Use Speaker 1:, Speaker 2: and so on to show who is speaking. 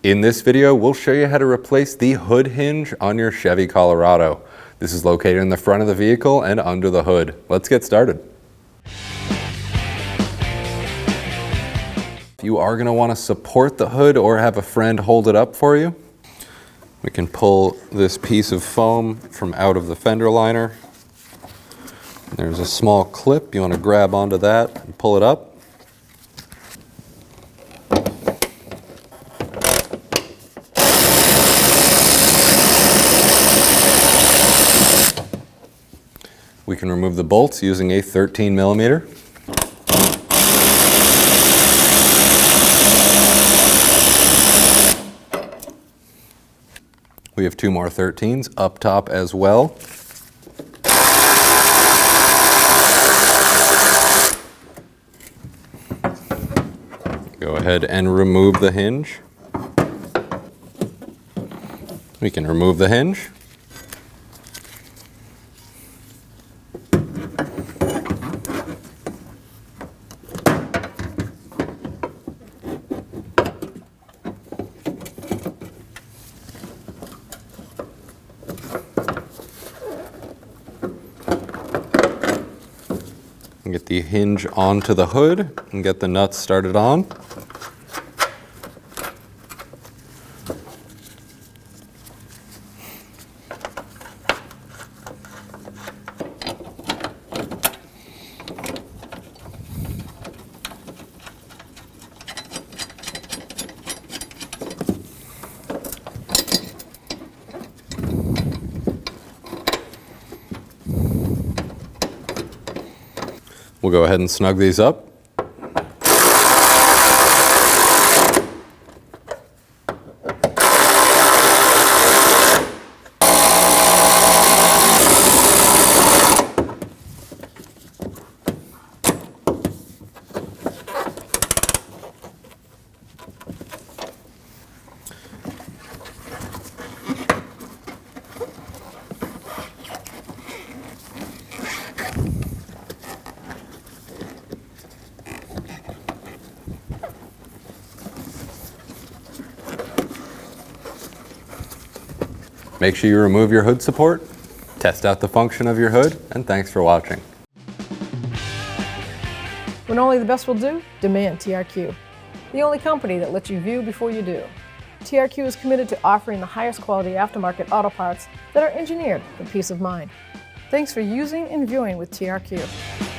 Speaker 1: In this video, we'll show you how to replace the hood hinge on your Chevy Colorado. This is located in the front of the vehicle and under the hood. Let's get started. If you are going to want to support the hood or have a friend hold it up for you, we can pull this piece of foam from out of the fender liner. There's a small clip. You want to grab onto that and pull it up. We can remove the bolts using a 13 millimeter. We have two more 13s up top as well. Go ahead and remove the hinge. We can remove the hinge. Get the hinge onto the hood and get the nuts started on. We'll go ahead and snug these up. Make sure you remove your hood support, test out the function of your hood, and thanks for watching.
Speaker 2: When only the best will do, demand TRQ. The only company that lets you view before you do. TRQ is committed to offering the highest quality aftermarket auto parts that are engineered for peace of mind. Thanks for using and viewing with TRQ.